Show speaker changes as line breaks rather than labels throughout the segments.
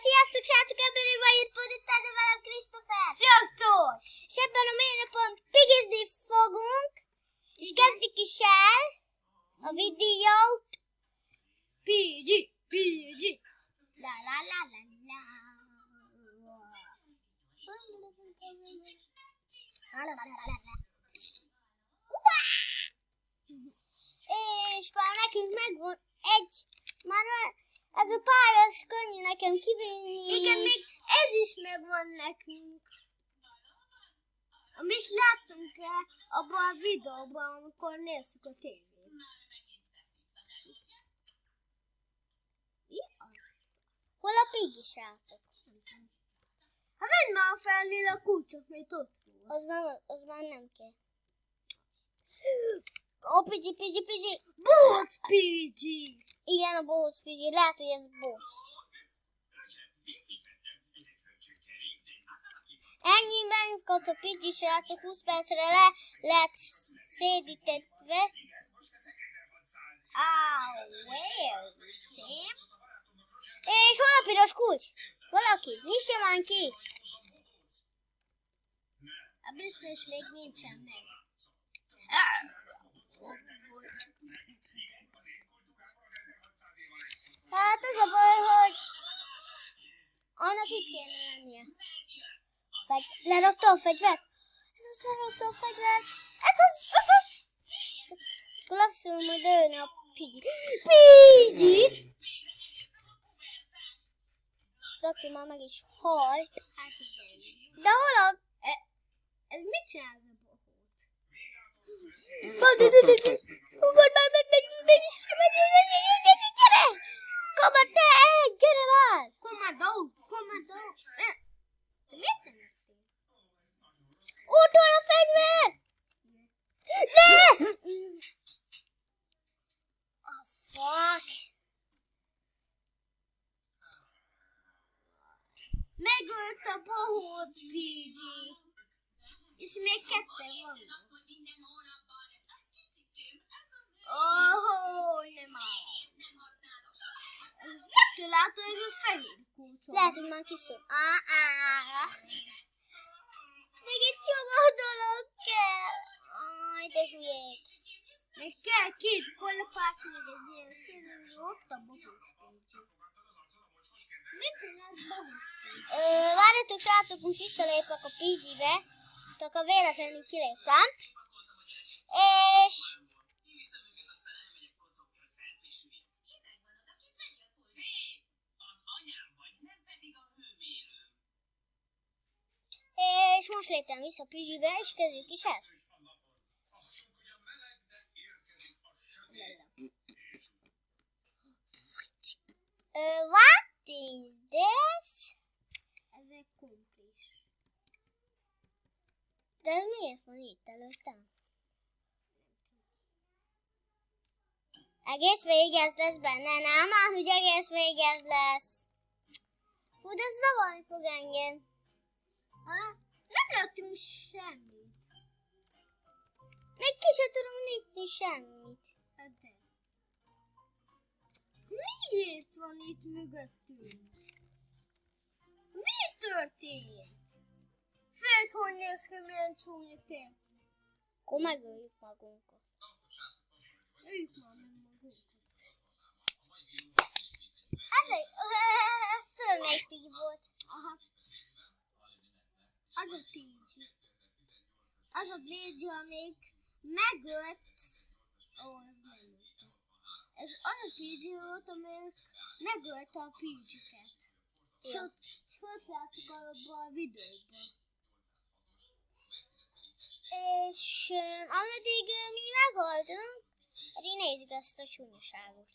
Sziasztok, srácok, ebben a mai itt velem Krisztofer!
Sziasztok!
És ebben a mai napon pigizni fogunk, és kezdjük is el a videót.
Pigi!
La la la la la. És már nekünk megvan ez a pálya, az könnyű nekem kivinni.
Igen, még ez is megvan nekünk. Amit láttunk el abban a videóban, amikor nézzük a tévét. Mi az?
Hol a pigi, srácok?
Ha menj már fel lila kulcsot, mert ott volt.
Az már nem kell. Ó, pigi.
Bóc Pigi!
Igen, a bohóc pigi. Lehet, hogy ez bóc. Ennyiben volt a pigi, srácok, 20 percre lett szédítetve. És hol a piros kulcs? Valaki, nyissa már ki!
A biztos még nincsen meg.
Hát az a baj, hogy annak itt kéne lennie. Lerakta a fegyvert? Lerakta a fegyvert. Ez az! Akkor legszülő majd ölni a Pigit. Daki már meg is halt.
Hát igen.
De hol a...
Ez mit csinál ez a bohóc?
Ugod már meg, gyere! Komad, gyere már!
Komadó! Te miért nem jöttél?
Ott van a fegyver! Ne! Oh, fuck!
Megölt a bohóc Pigi. És még ketten vannak. Nem áll. Ettől látod, ez a fehér kulcs.
Lehet, hogy már kiszól. Még egy csomó dolog kell. Aj, de hülyék.
Még kell két kolapács, még egy ilyen színű, ott a bohóc Pigi. Mit csinálsz bohóc Pigi?
Várjatok, srácok, most visszalépek a Pigibe. Csak a véletlenül kiléptem. És most léptem vissza a Pigibe, és kezdjük is el. What is this?
Ez egy kumplis.
De ez miért van itt előttem? Egész végig ez lesz benne, nem? Hogy egész végig ez lesz. Fú, de zavarni fog engem.
Nem látunk semmit.
Még ki se tudom nyitni semmit.
De. Miért van itt mögöttünk? Mi történt? Főt, hogy néz ki, milyen csúnya tért.
Akkor megöljük magunkat.
Öljük már meg magunkat.
Ez tudom, melyik Pigi volt.
Aha. Az a Pigi. Az a Pigi, amíg megölt... ez nem ölte. Ez az a Pigi volt, amíg megölte a Pigiket. És ott láttuk abban a videóban.
És ameddig mi meghaltunk, pedig nézzük ezt a csúnyaságot.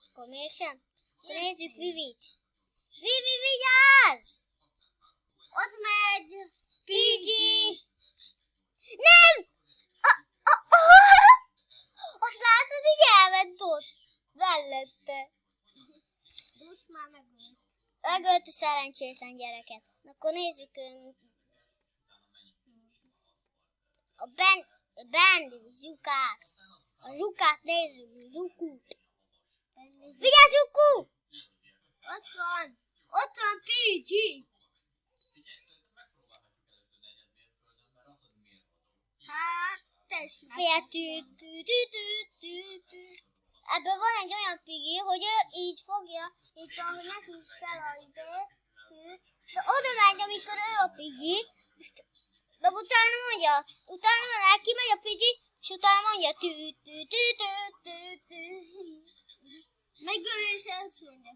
Akkor mégsem? Akkor nézzük Vivit. Vivi, vigyázz!
Ott megy
Pigi! Nem! Azt látod, hogy elment ott mellette.
most már megölt.
Megölt a szerencsétlen gyereket. Akkor nézzük a Zsukát. A Zsukát nézzük, Zsukút. Vigyázz, Zsuku!
Ott van. Ott van PG. Hát, tessék.
Fél Ebből van egy olyan pigi, hogy ő így fogja, itt ahogy nekünk fel a izé, de oda megy, amikor ő a pigi, de utána mondja, utána neki megy a pigi, és utána mondja
Meg ő is ezt mondja.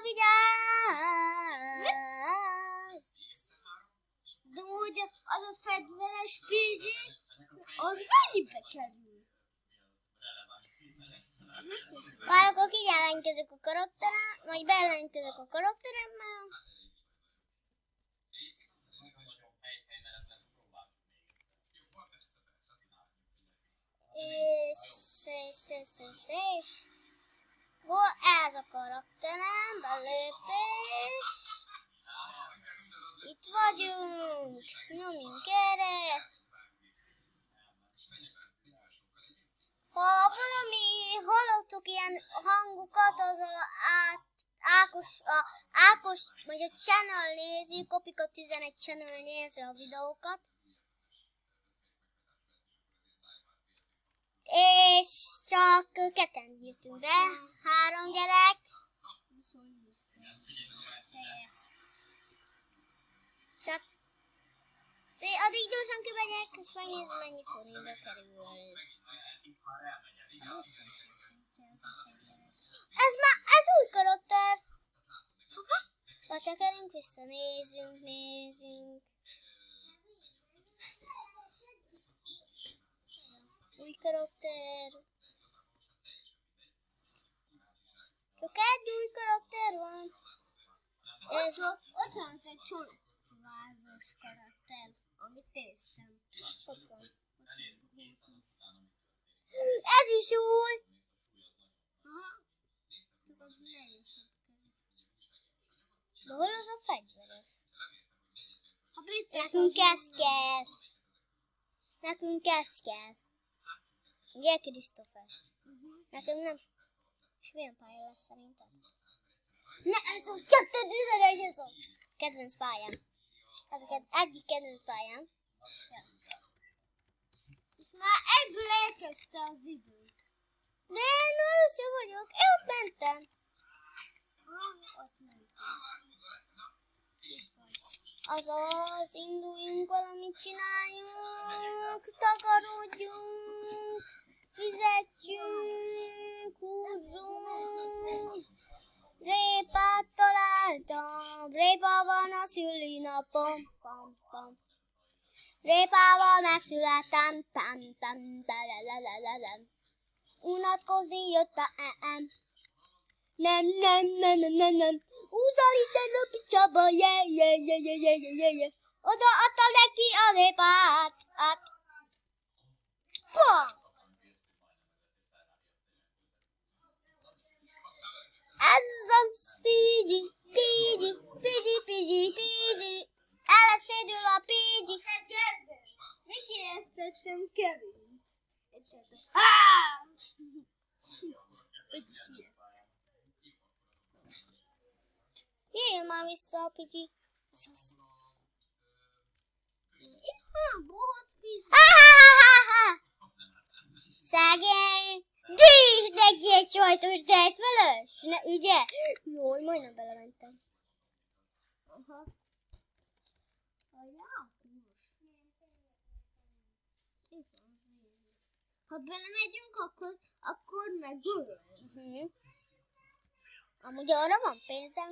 Vigyázz!
De úgy az a fegyveres PG, az mennyibe kerül?
Már akkor kijelentkezök a karakterem, vagy bejelentkezök a karakteremmel. És hol ez a karakterem, belépés. Itt vagyunk, nyomjunk erre. Ha valami hallottuk ilyen hangokat, az Ákos, vagy a channel nézi, Kopika 11 channel nézi a videókat. És csak ketten jöttünk be, 3 gyerek. Csak addig gyorsan kimegyek, és megnézem, mennyi forintba kerül. Ez új karakter. Betekerünk vissza, nézzünk. Új karakter. Csak egy új karakter van.
Ez ott van az egy csontvázas karakter, amit néztem.
Ott van. Ez is új.
Aha. Csak az nehéz.
De hol az a fegyveres?
Ha biztos,
Nekünk ez kell. Ugye, Krisztófer? Nekünk nem... És milyen pálya lesz szerinted? Ne, ez az Chapter 11, ez az! Kedvenc pályám. Ez a egyik kedvenc pályám.
Ja. És már egyből elkezdte az időt.
De én először vagyok, én ott mentem.
Ott mentem.
Azaz, induljunk, valamit csináljunk, takarodjunk, fizetsünk, húzzunk. Répát találtam, répa van a szülinapom, pam, pam. Répával megszülettem, tam, tam, talalalalala. Unatkozni jött a em. Nem. Húzzal itten a picsába, yeah. Oda adtam neki a répát, Pam! Ez az Pidgey. Elszédül a Pidgey.
Mit éreztettem Kevint?
Jöjjön már vissza a Pidgey. Azaz.
Itt van bohóc Pidgey.
Szegény. Dísz neki egy sajtos tejt vele. Ugye? Jaj, majdnem belementem.
Aha. Ha belemegyünk, akkor megöl.
Amúgy arra van pénzem.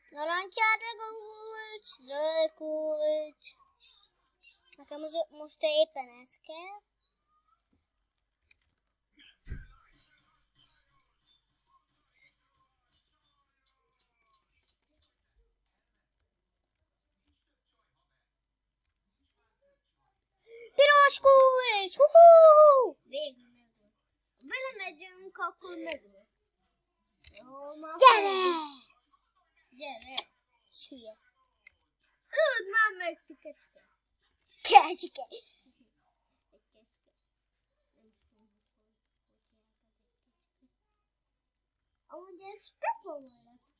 Narancsárga kulcs, zöld kulcs. Nekem most éppen ez kell. Piros kulcs!
Végül megöl. Ha belemegyünk, akkor megöl. Jó, ma. Gyere!
Hülye.
Öld már meg, ti kecske.
Kecske.
Amúgy ez Peppa malac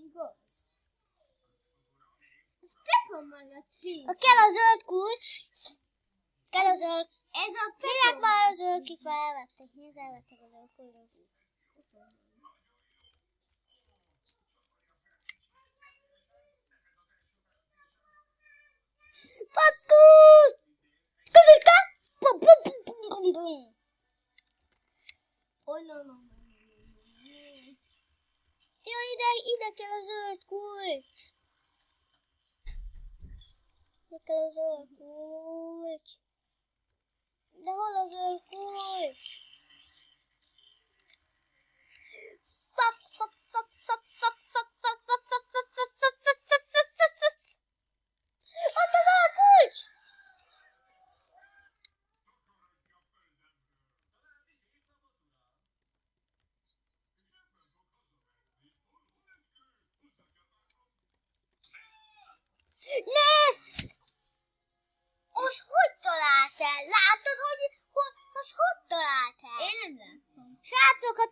igaz? Ez Peppa malac
Kell a zöld kulcs. Kell a zöld.
Ez a
Minek
Peppa
már a zöld kulcs? Már elvették. Nézd, elvették a zöld kulcsot. Paszkút! Kuduska! Pum, pum, pum, pum, pum, pum.
Oh, no.
Jó, ide kell a zöld kulcs. Ide kell a zöld kulcs. De hol a zöld kulcs? Fuck. Ott a zöld kulcs! Ne! Az hogy talált el? Látod, hogy talált el?
Én nem láttam.
Srácok, ha